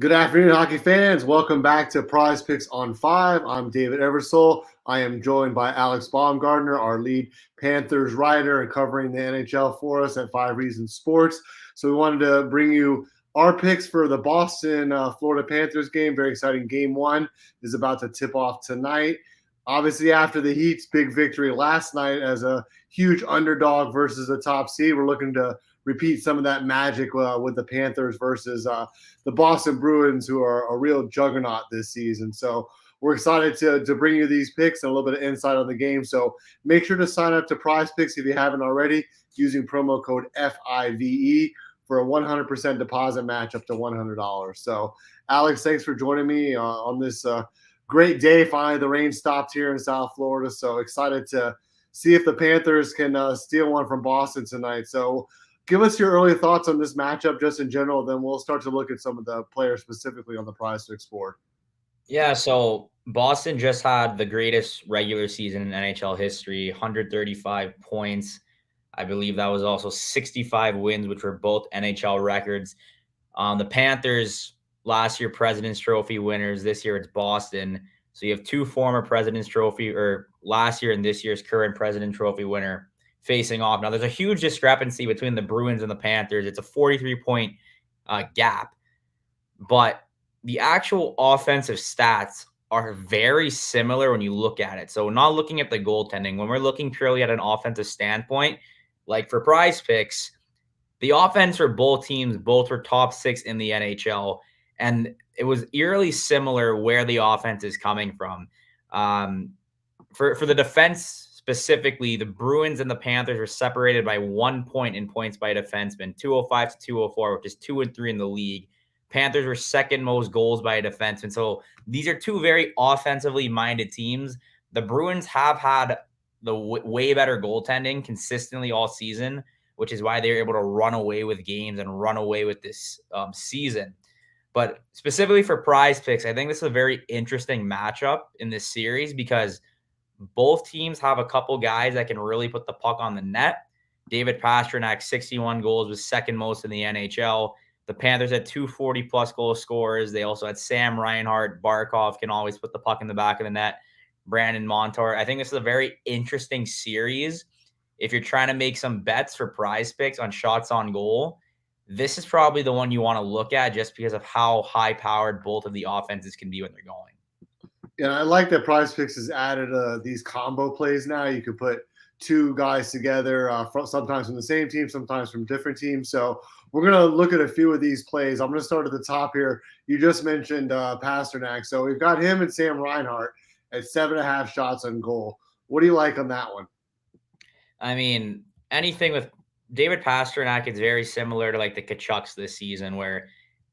Good afternoon, hockey fans. Welcome back to Prize Picks on 5. I'm David Eversole. I am joined by Alex Baumgartner, our lead Panthers writer and covering the NHL for us at 5 Reasons Sports. So we wanted to bring you our picks for the Boston Florida Panthers game. Very exciting. Game 1 is about to tip off tonight. Obviously, after the Heat's big victory last night as a huge underdog versus the top seed, we're looking to repeat some of that magic with the Panthers versus the Boston Bruins, who are a real juggernaut this season. So we're excited to bring you these picks and a little bit of insight on the game. So make sure to sign up to PrizePicks if you haven't already, using promo code FIVE for a 100% deposit match up to $100. So, Alex, thanks for joining me on this great day. Finally, the rain stopped here in South Florida. So excited to see if the Panthers can steal one from Boston tonight. So give us your early thoughts on this matchup just in general. Then we'll start to look at some of the players specifically on the PrizePicks board. Yeah, so Boston just had the greatest regular season in NHL history, 135 points. I believe that was also 65 wins, which were both NHL records. The Panthers last year President's Trophy winners. This year it's Boston. So you have two former President's Trophy, or last year and this year's current President's Trophy winner facing off. Now there's a huge discrepancy between the Bruins and the Panthers. It's a 43-point gap, but the actual offensive stats are very similar when you look at it. So not looking at the goaltending, when we're looking purely at an offensive standpoint, like for PrizePicks, the offense for both teams, both were top 6 in the NHL. And it was eerily similar where the offense is coming from. For the defense specifically, the Bruins and the Panthers were separated by 1 point in points by defensemen, 205 to 204, which is 2 and 3 in the league. Panthers were second most goals by a defenseman. So these are two very offensively minded teams. The Bruins have had the way better goaltending consistently all season, which is why they're able to run away with games and run away with this season. But specifically for PrizePicks, I think this is a very interesting matchup in this series because both teams have a couple guys that can really put the puck on the net. David Pastrnak, 61 goals, was second most in the NHL. The Panthers had 240-plus goal scorers. They also had Sam Reinhart. Barkov can always put the puck in the back of the net. Brandon Montour. I think this is a very interesting series. If you're trying to make some bets for PrizePicks on shots on goal, this is probably the one you want to look at just because of how high-powered both of the offenses can be when they're going. Yeah, I like that PrizePicks has added these combo plays now. You could put two guys together, sometimes from the same team, sometimes from different teams. So we're going to look at a few of these plays. I'm going to start at the top here. You just mentioned Pastrnak. So we've got him and Sam Reinhart at 7.5 shots on goal. What do you like on that one? I mean, anything with David Pastrnak is very similar to like the Kachucks this season, where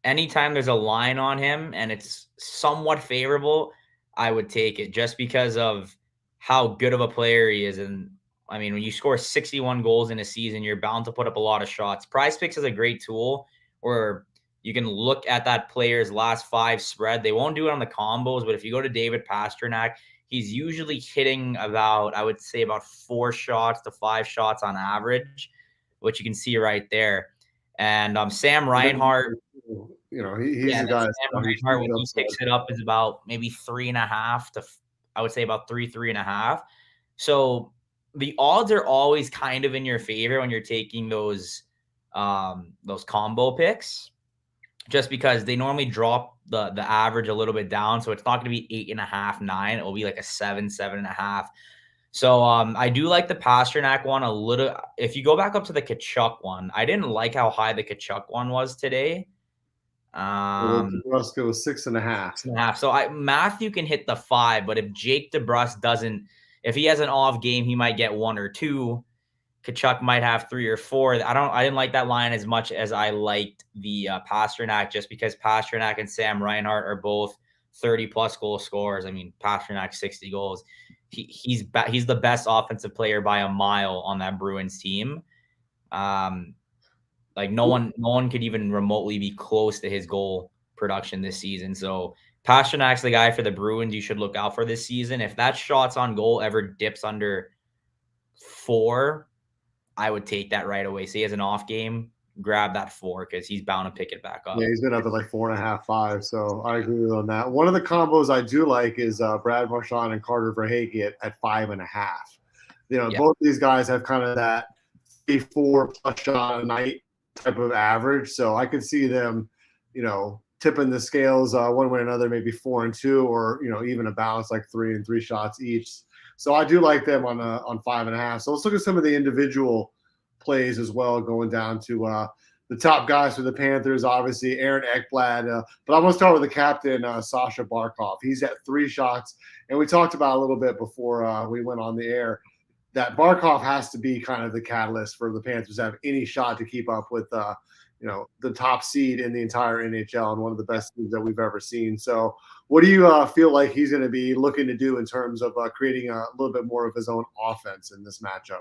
anytime there's a line on him and it's somewhat favorable, I would take it just because of how good of a player he is. And I mean, when you score 61 goals in a season, you're bound to put up a lot of shots. PrizePicks is a great tool where you can look at that player's last 5 spread. They won't do it on the combos, but if you go to David Pastrnak, he's usually hitting about, I would say, about 4 shots to 5 shots on average, which you can see right there. And Sam Reinhart, He's the guy. Sam Reinhart, when he picks it up, is about maybe 3.5 to, I would say, about 3.5. So the odds are always kind of in your favor when you're taking those combo picks, just because they normally drop the average a little bit down. So it's not going to be 8.5, 9. It will be like a 7, 7.5. So I do like the Pastrnak one a little. If you go back up to the Kachuk one, I didn't like how high the Kachuk one was today. DeBrusk was 6.5. 6.5. So Matthew can hit the 5, but if Jake DeBrusk doesn't, if he has an off game, he might get 1 or 2. Kachuk might have 3 or 4. I didn't like that line as much as I liked the Pastrnak, just because Pastrnak and Sam Reinhart are both 30-plus goal scorers. I mean, Pastrnak 60 goals. He's the best offensive player by a mile on that Bruins team. Like no one could even remotely be close to his goal production this season. So Pasternak's the guy for the Bruins you should look out for this season. If that shots on goal ever dips under 4, I would take that right away. So he has an off game, grab that 4 because he's bound to pick it back up. Yeah, he's been up at like 4.5, 5. So I agree with you on that. One of the combos I do like is Brad Marchand and Carter Verhaeghe at 5.5. Both these guys have kind of that 3-4 plus shot a night type of average. So I could see them, tipping the scales one way or another, maybe 4 and 2, or even a balance like 3 and 3 shots each. So I do like them on 5.5. So let's look at some of the individual plays as well, going down to the top guys for the Panthers. Obviously, Aaron Ekblad, but I'm going to start with the captain, Sasha Barkov. He's at 3 shots, and we talked about a little bit before we went on the air that Barkov has to be kind of the catalyst for the Panthers to have any shot to keep up with the top seed in the entire NHL and one of the best teams that we've ever seen. So what do you feel like he's going to be looking to do in terms of creating a little bit more of his own offense in this matchup?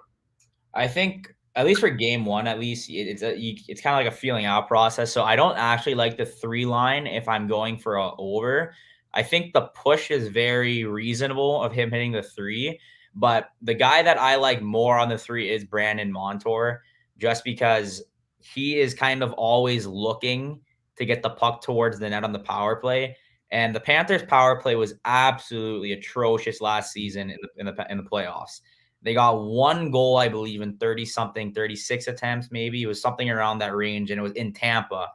I think at least for game 1, at least it's kind of like a feeling out process. So I don't actually like the 3 line if I'm going for a over. I think the push is very reasonable of him hitting the 3, but the guy that I like more on the 3 is Brandon Montour, just because he is kind of always looking to get the puck towards the net on the power play. And the Panthers' power play was absolutely atrocious last season in the playoffs. They got 1 goal, I believe, in 30-something, 36 attempts, maybe. It was something around that range, and it was in Tampa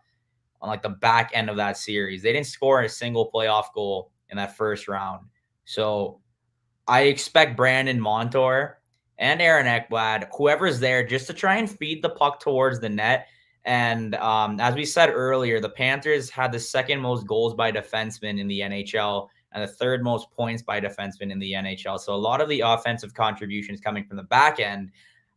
on like the back end of that series. They didn't score a single playoff goal in that first round. So I expect Brandon Montour and Aaron Ekblad, whoever's there, just to try and feed the puck towards the net. And as we said earlier, the Panthers had the 2nd most goals by defensemen in the NHL and the 3rd most points by defensemen in the NHL. So a lot of the offensive contributions coming from the back end.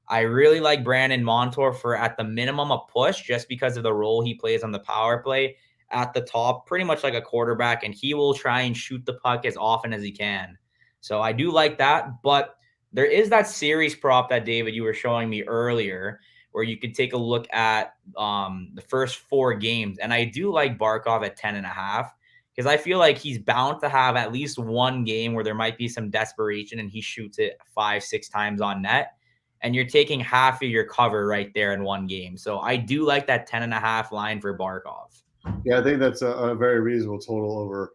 I really like Brandon Montour for, at the minimum, a push, just because of the role he plays on the power play at the top, pretty much like a quarterback, and he will try and shoot the puck as often as he can. So I do like that, but there is that series prop that, David, you were showing me earlier, where you could take a look at the first 4 games. And I do like Barkov at 10.5, because I feel like he's bound to have at least 1 game where there might be some desperation and he shoots it 5-6 times on net. And you're taking half of your cover right there in 1 game. So I do like that 10.5 line for Barkov. Yeah, I think that's a very reasonable total over,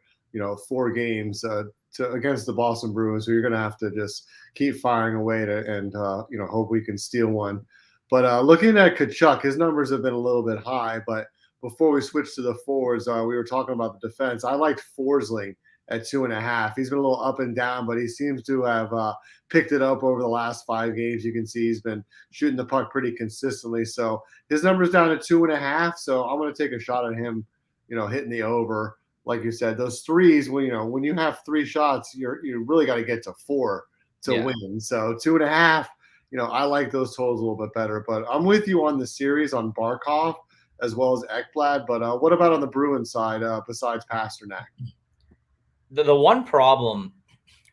4 games against the Boston Bruins. So you're going to have to just keep firing away and hope we can steal one. But looking at Tkachuk, his numbers have been a little bit high. But before we switch to the forwards, we were talking about the defense. I liked Forsling at 2.5. He's been a little up and down, but he seems to have picked it up over the last 5 games. You can see he's been shooting the puck pretty consistently. So his number's down at 2.5. So I'm going to take a shot at him, hitting the over. Like you said, those threes, when you have 3 shots, you really got to get to 4 to win. So 2.5, I like those totals a little bit better. But I'm with you on the series on Barkov as well as Ekblad. But what about on the Bruins side besides Pasternak? The one problem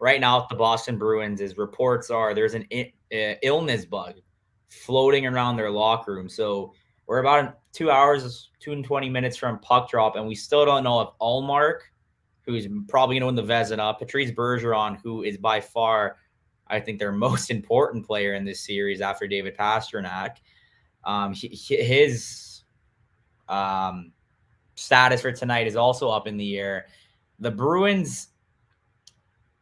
right now with the Boston Bruins is reports are there's an illness bug floating around their locker room. So we're about 2 hours, 2 and 20 minutes from puck drop, and we still don't know if Ullmark, who's probably going to win the Vezina, Patrice Bergeron, who is by far, I think, their most important player in this series after David Pasternak, his status for tonight is also up in the air. The Bruins,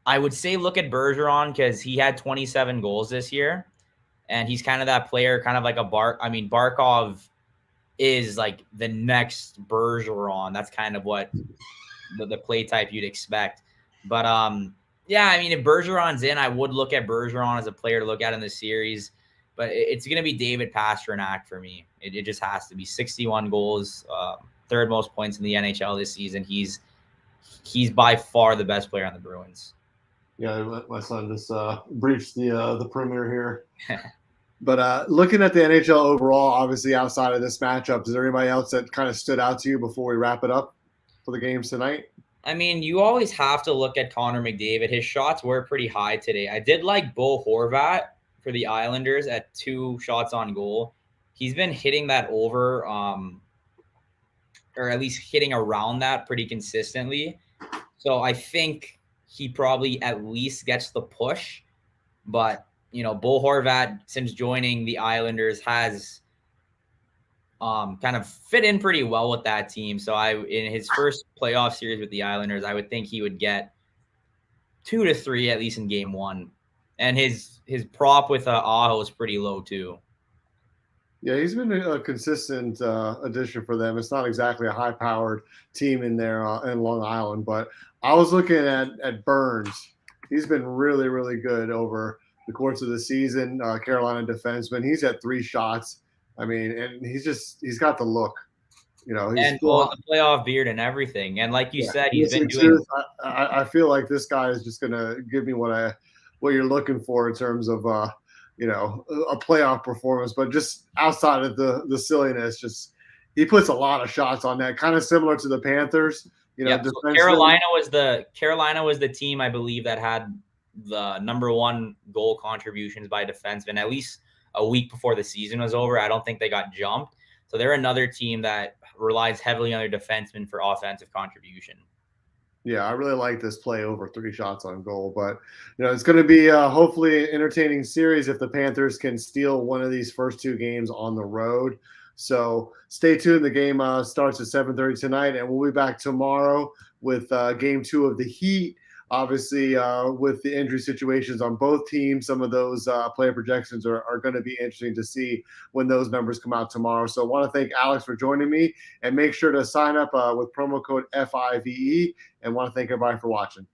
I would say look at Bergeron because he had 27 goals this year, and he's kind of that player, kind of like Barkov is like the next Bergeron. That's kind of what the play type you'd expect. But if Bergeron's in, I would look at Bergeron as a player to look at in the series. But it's going to be David Pasternak for me. It just has to be 61 goals, 3rd most points in the NHL this season. He's by far the best player on the Bruins. Yeah, my son just breached the perimeter here. But looking at the NHL overall, obviously outside of this matchup, is there anybody else that kind of stood out to you before we wrap it up for the games tonight? I mean, you always have to look at Connor McDavid. His shots were pretty high today. I did like Bo Horvat for the Islanders at 2 shots on goal. He's been hitting that over, or at least hitting around that pretty consistently. So I think he probably at least gets the push. But, Bo Horvat, since joining the Islanders, has kind of fit in pretty well with that team. So in his first playoff series with the Islanders, I would think he would get 2 to 3 at least in game 1. And his prop with Aho is pretty low too. Yeah, he's been a consistent addition for them. It's not exactly a high-powered team in there in Long Island, but I was looking at Burns. He's been really, really good over the course of the season. Carolina defenseman. He's had 3 shots. I mean, and he's got the look. He's And still. the playoff beard and everything. And like you Yeah, said, he's been listen, doing. I feel like this guy is just gonna give me what you're looking for in terms of a playoff performance. But just outside of the silliness, just he puts a lot of shots on that, kind of similar to the Panthers. Yeah, so Carolina was the team, I believe, that had the number 1 goal contributions by defensemen at least a week before the season was over. I don't think they got jumped. So they're another team that relies heavily on their defensemen for offensive contribution. Yeah, I really like this play over 3 shots on goal, but it's going to be hopefully an entertaining series if the Panthers can steal one of these first 2 games on the road. So stay tuned. The game starts at 7:30 tonight, and we'll be back tomorrow with game 2 of the Heat. Obviously, with the injury situations on both teams, some of those player projections are going to be interesting to see when those numbers come out tomorrow. So I want to thank Alex for joining me, and make sure to sign up with promo code FIVE, and want to thank everybody for watching.